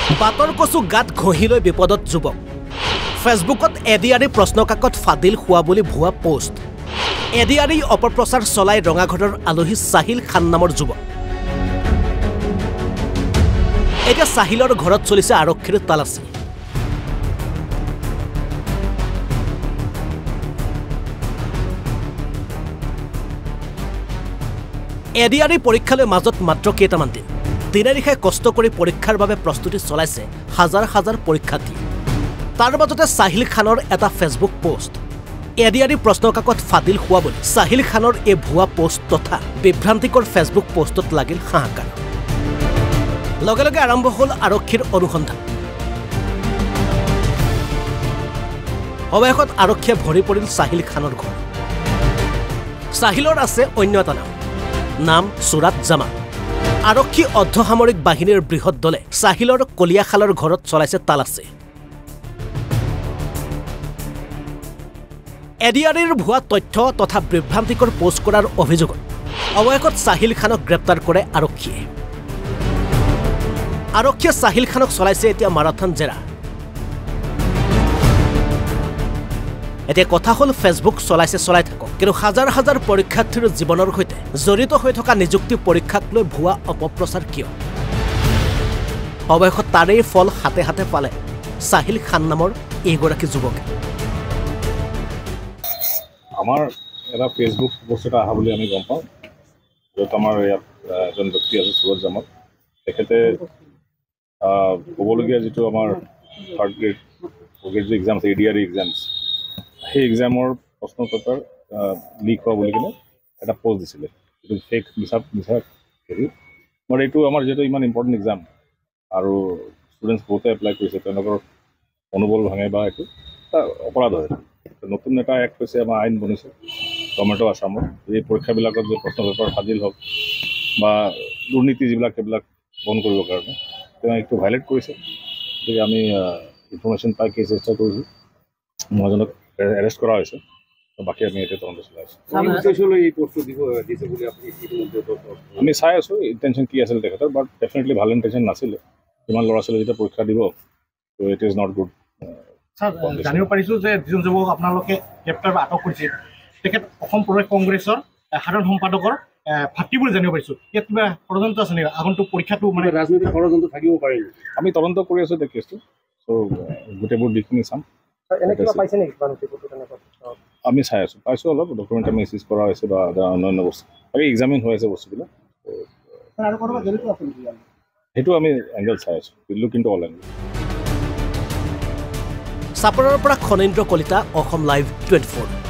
বাটৰ কচু গাত ঘঁহি লৈ বিপদত যুৱক ফেচবুকত এডিআৰি প্ৰশ্নকাকত ফাদিল হোৱা বুলি ভুৱা পোষ্ট এডিআৰি অপপ্ৰচাৰ চলাই ৰঙাঘৰৰ আলহী সাহিল খান নামৰ যুৱক এতিয়া সাহিলৰ ঘৰত চলিছে আৰক্ষীৰ তালাচী এডিআৰি পৰীক্ষালৈ মাজত মাত্ৰ কেইটামান দিন দিনে নিশাই কষ্ট কৰি পৰীক্ষাৰ বাবে প্ৰস্তুতি চলাইছে হাজাৰ হাজাৰ পৰীক্ষাৰ্থী তাৰ মাজতে সাহিল খানৰ এটা ফেচবুক পোষ্ট এডিআৰি প্ৰশ্নকাকত ফাদিল হোৱা বুলি সাহিল খানৰ এই ভুৱা পোষ্ট তথা বিভ্ৰান্তিকৰ ফেচবুক পোষ্টত লাগিল হাহাকাৰ লগে লগে আৰম্ভ হ'ল আৰক্ষীৰ অনুসন্ধান অৱশেষত আৰক্ষীয়ে ভৰি পৰিল সাহিল খানৰ ঘৰ সাহিলৰ আছে অন্য এটা নাম সুৰাত জামা আৰক্ষী অৰ্ধসামৰিক বাহিনীৰ বৃহৎ দলে সাহিলৰ কলিয়াখালৰ ঘৰত চলাইছে তালাচী এডিআৰিৰ ভুৱা তথ্য তথা বিভ্ৰান্তিকৰ পোষ্ট কৰাৰ অভিযোগত অৱশেষত সাহিল খানক গ্ৰেপ্তাৰ কৰে আৰক্ষীয়ে সাহিল খানক চলাইছে এতিয়া মাৰাথন জেৰা এতিয়া কথা হ'ল ফেচবুক চলাই থাকক কিন্তু হাজাৰ হাজাৰ পৰীক্ষাৰ্থীৰ জীৱনৰ সৈতে জড়িত হৈ থকা নিযুক্তি পৰীক্ষাক লৈ ভুৱা অপপ্ৰচাৰ কিয় অৱশেষত তাৰেই ফল হাতে হাতে পালে সাহিল খান নামৰ এইগৰাকী যুৱকে আমাৰ এটা ফেচবুক পোষ্ট এটা অহা বুলি আমি গম পাওঁ য'ত আমাৰ ইয়াত এজন ব্যক্তি আছে সুৰজ জামত তেখেতে ক'বলগীয়া যিটো আমাৰ থাৰ্ড গ্ৰেড যি এক্সাম আছে এডিআৰি এক্সামছ সেই এক্সামৰ প্ৰশ্ন পেপাৰ লিক হোৱা বুলি কিনে এটা পোষ্ট দিছিলে এইটো ফেক মিছা হেৰি বাট এইটো আমাৰ যিহেতু ইমান ইম্পৰ্টেণ্ট এক্সাম আৰু ষ্টুডেণ্টছ বহুতে এপ্লাই কৰিছে তেওঁলোকৰ মনোবল ভাঙে বা এইটো এটা অপৰাধ হয় নতুন এটা এক্ট হৈছে আমাৰ আইন বনিছে গভৰ্ণমেণ্ট অফ আছামৰ এই পৰীক্ষাবিলাকত যে প্ৰশ্ন পেপাৰ ফাদিল হওক বা দুৰ্নীতি যিবিলাক সেইবিলাক বন্ধ কৰিবৰ কাৰণে তেওঁ এইটো ভাইলেট কৰিছে গতিকে আমি ইনফৰ্মেশ্যন পাই কেছ ৰেজিষ্টাৰ কৰিছোঁ মহাজনক এৰেষ্ট কৰা হৈছে বাকী আমি এতিয়া তদন্ত চলাই আছোঁ আমি চাই আছোঁ ইণ্টেনশ্যন কি আছিল তেখেতৰ বাট ডেফিনেটলি ভাল ইণ্টেনশ্যন নাছিলে ইমান ল'ৰা ছোৱালী যেতিয়া পৰীক্ষা দিব ত' ইট ইজ নট গুড জানিব পাৰিছোঁ যে যিজন যুৱক আপোনালোকে গ্ৰেপ্তাৰ বা আটক কৰিছে তেখেত অসম প্ৰদেশ কংগ্ৰেছৰ সাধাৰণ সম্পাদকৰ ভাতৃ বুলি জানিব পাৰিছোঁ ইয়াত কিবা ষড়যন্ত্ৰ আছে নেকি আগন্তুক পৰীক্ষাটো মানে ৰাজনৈতিক ষড়যন্ত্ৰ থাকিব পাৰে আমি তদন্ত কৰি আছোঁ এতিয়া কেছটো চ' গোটেইবোৰ দিশখিনি চাম আমি চাই আছোঁ পাইছোঁ অলপ ডকুমেণ্ট আমি চিজ কৰা হৈছে বা অন্যান্য বস্তু বাকী এক্সামিন হৈ আছে বস্তুবিলাক সেইটো আমি এংগল চাই আছোঁ দিল্লী কিন্তু অল এংগল চাপৰৰ পৰা খনেন্দ্ৰ কলিতা অসম লাইভ 24